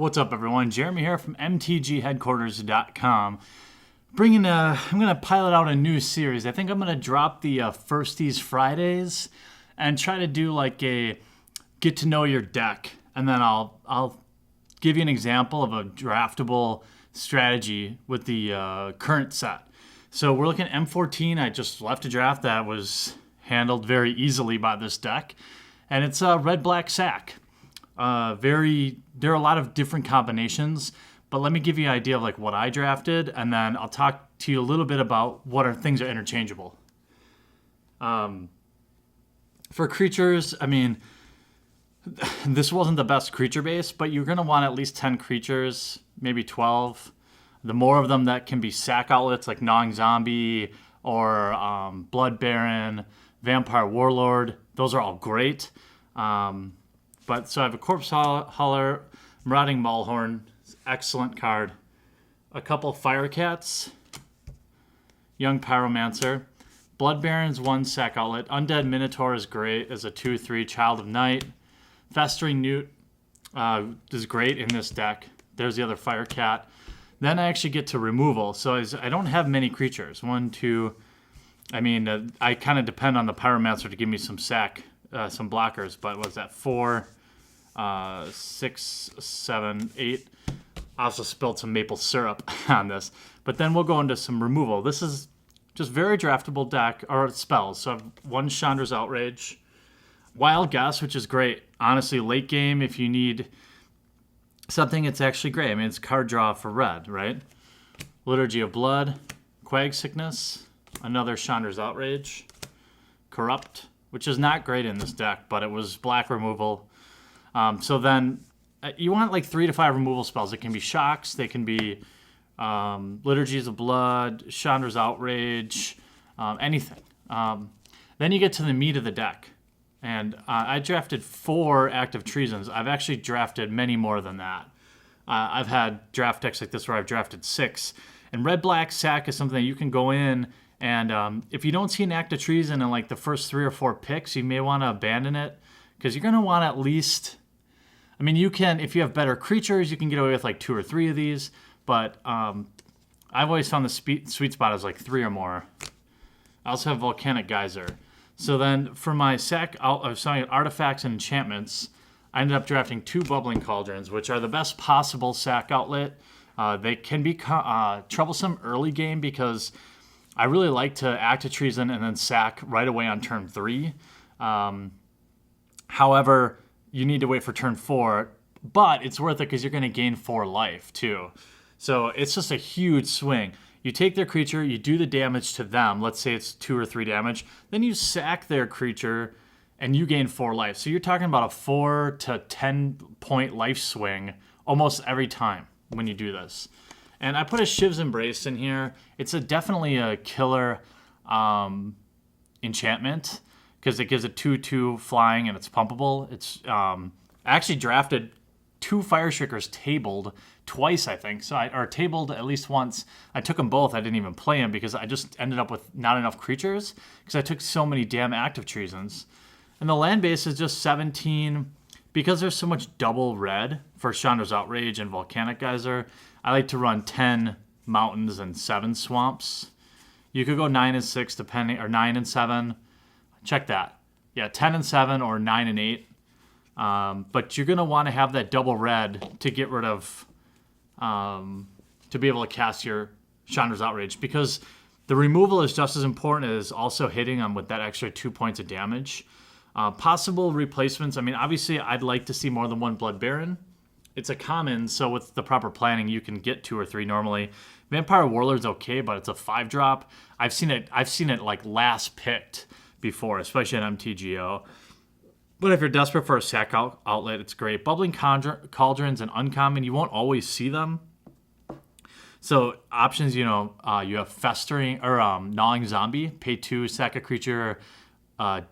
What's up, everyone? Jeremy here from mtgheadquarters.com. I'm going to pilot out a new series. I think I'm going to drop the Firsties Fridays and try to do like a get to know your deck. And then I'll give you an example of a draftable strategy with the current set. So we're looking at M14. I just left a draft that was handled very easily by this deck. And it's a red-black sack. There are a lot of different combinations, but let me give you an idea of like what I drafted, and then I'll talk to you a little bit about what things are interchangeable. For creatures, I mean, this wasn't the best creature base, but you're going to want at least 10 creatures, maybe 12. The more of them that can be sack outlets like Gnawing Zombie or Blood Baron, Vampire Warlord, those are all great. But so I have a Corpse Hauler, Marauding Maulhorn, excellent card. A couple Fire Cats, Young Pyromancer, Blood Baron's one sack outlet. Undead Minotaur is great as a 2/3 Child of Night. Festering Newt is great in this deck. There's the other Fire Cat. Then I actually get to removal. So I don't have many creatures. I kind of depend on the Pyromancer to give me some sack. Some blockers, but what's that? 4, 6, 7, 8. I also spilled some maple syrup on this. But then we'll go into some removal. This is just very draftable deck, or spells. So I have one Chandra's Outrage. Wild Guess, which is great. Honestly, late game, if you need something, it's actually great. I mean, it's card draw for red, right? Liturgy of Blood. Quag Sickness. Another Chandra's Outrage. Corrupt, which is not great in this deck, but it was black removal. So then you want like 3 to 5 removal spells. It can be Shocks, they can be Liturgies of Blood, Chandra's Outrage, anything. Then you get to the meat of the deck. And I drafted 4 Active Treasons. I've actually drafted many more than that. I've had draft decks like this where I've drafted 6. And red-black sack is something that you can go in and if you don't see an Act of Treason in like the first 3 or 4 picks, you may want to abandon it because you're going to want at least, I mean, you can, if you have better creatures, you can get away with like 2 or 3 of these, but I've always found the sweet spot is like 3 or more. I also have Volcanic Geyser. So then for my artifacts and enchantments, I ended up drafting 2 Bubbling Cauldrons, which are the best possible sack outlet. They can be troublesome early game because I really like to Act of Treason and then sack right away on turn 3. However, you need to wait for turn 4, but it's worth it because you're going to gain 4 life too. So it's just a huge swing. You take their creature, you do the damage to them. Let's say it's 2 or 3 damage. Then you sack their creature and you gain 4 life. So you're talking about a 4 to 10 point life swing almost every time when you do this. And I put a Shiv's Embrace in here. It's definitely a killer enchantment because it gives it 2/2 flying and it's pumpable. I actually drafted 2 Fire Shriekers tabled twice, I think. Or tabled at least once. I took them both. I didn't even play them because I just ended up with not enough creatures because I took so many damn Active Treasons. And the land base is just 17. Because there's so much double red for Chandra's Outrage and Volcanic Geyser, I like to run 10 mountains and 7 swamps. You could go 9 and 6 depending, or 9 and 7. Check that. Yeah, 10 and 7 or 9 and 8. But you're going to want to have that double red to get rid of, to be able to cast your Chandra's Outrage. Because the removal is just as important as also hitting them with that extra 2 points of damage. Possible replacements. I mean, obviously, I'd like to see more than 1 Blood Baron. It's a common, so with the proper planning, you can get 2 or 3 normally. Vampire Warlord's okay, but it's a 5-drop. I've seen it like last picked before, especially at MTGO. But if you're desperate for a sack outlet, it's great. Bubbling Cauldrons and uncommon, you won't always see them. So options, you have Festering or Gnawing Zombie. Pay 2, sack a creature.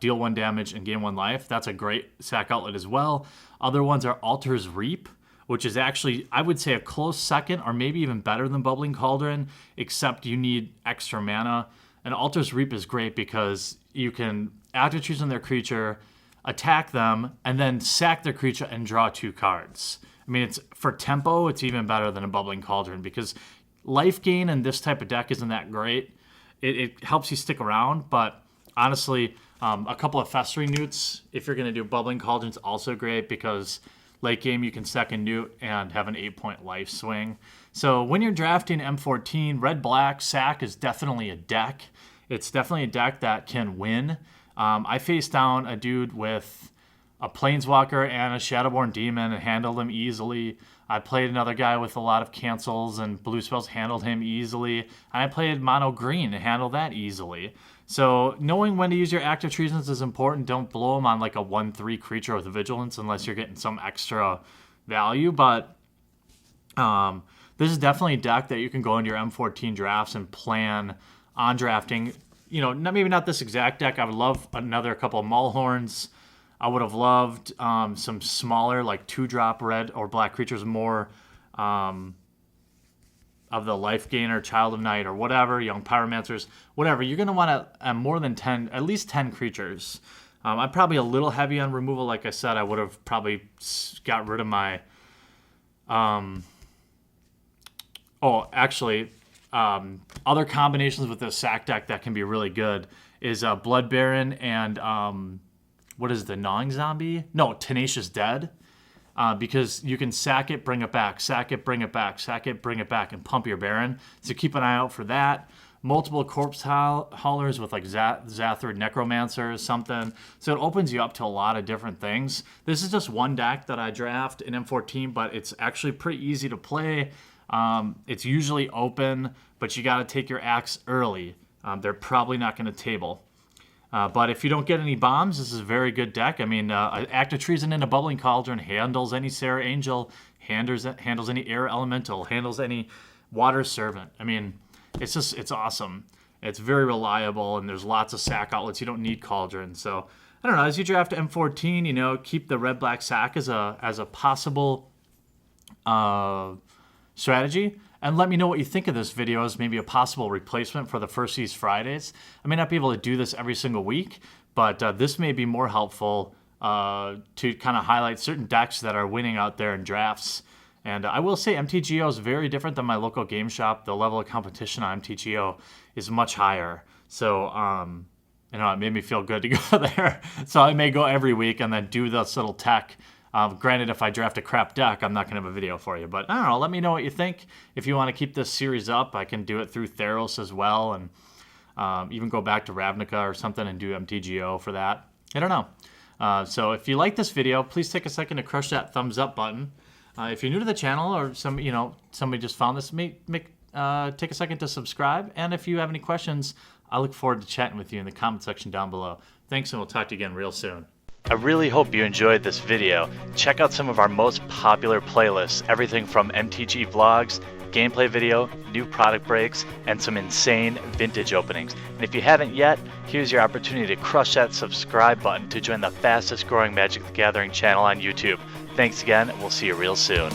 Deal 1 damage and gain 1 life. That's a great sack outlet as well. Other ones are Altar's Reap, which is actually, I would say, a close second or maybe even better than Bubbling Cauldron, except you need extra mana. And Altar's Reap is great because you can Active Treason their creature, attack them, and then sack their creature and draw 2 cards. I mean, it's for tempo, it's even better than a Bubbling Cauldron because life gain in this type of deck isn't that great. It helps you stick around, but honestly, a couple of Festering Newts, if you're going to do Bubbling Cauldron's also great because late game you can second Newt and have an 8-point life swing. So when you're drafting M14, red-black sack is definitely a deck. It's definitely a deck that can win. I faced down a dude with a Planeswalker and a Shadowborn Demon and handled him easily. I played another guy with a lot of cancels and blue spells, handled him easily. And I played mono green and handled that easily. So knowing when to use your active treasons is important. Don't blow them on like a 1/3 creature with vigilance unless you're getting some extra value. But this is definitely a deck that you can go into your M14 drafts and plan on drafting. You know, maybe not this exact deck. I would love another couple of Mulhorns. I would have loved some smaller, like 2-drop red or black creatures, more of the Life Gainer, Child of Night, or whatever, Young Pyromancers, whatever. You're going to want more than 10, at least 10 creatures. I'm probably a little heavy on removal. Like I said, I would have probably got rid of my... other combinations with the sack deck that can be really good is Blood Baron and... what is the Gnawing Zombie? No, Tenacious Dead. Because you can sack it, bring it back, sack it, bring it back, sack it, bring it back, and pump your Baron. So keep an eye out for that. Multiple Corpse Haulers with like Zathrid Necromancer or something. So it opens you up to a lot of different things. This is just one deck that I draft in M14, but it's actually pretty easy to play. It's usually open, but you got to take your axe early. They're probably not going to table. But if you don't get any bombs, this is a very good deck. I mean, Active Treason in a Bubbling Cauldron handles any Serra Angel, handles any Air Elemental, handles any Water Servant. I mean, it's awesome. It's very reliable, and there's lots of sack outlets. You don't need Cauldron. So, I don't know, as you draft M14, you know, keep the red-black sack as a possible strategy. And let me know what you think of this video as maybe a possible replacement for the First Seas Fridays. I may not be able to do this every single week, but this may be more helpful to kind of highlight certain decks that are winning out there in drafts. And I will say MTGO is very different than my local game shop. The level of competition on MTGO is much higher. So, you know, it made me feel good to go there. So I may go every week and then do this little tech. Granted, if I draft a crap deck, I'm not going to have a video for you. But I don't know. Let me know what you think. If you want to keep this series up, I can do it through Theros as well. And even go back to Ravnica or something and do MTGO for that. I don't know. So if you like this video, please take a second to crush that thumbs up button. If you're new to the channel or somebody just found this, take a second to subscribe. And if you have any questions, I look forward to chatting with you in the comment section down below. Thanks, and we'll talk to you again real soon. I really hope you enjoyed this video. Check out some of our most popular playlists, everything from MTG vlogs, gameplay video, new product breaks, and some insane vintage openings. And if you haven't yet, here's your opportunity to crush that subscribe button to join the fastest growing Magic the Gathering channel on YouTube. Thanks again, and we'll see you real soon.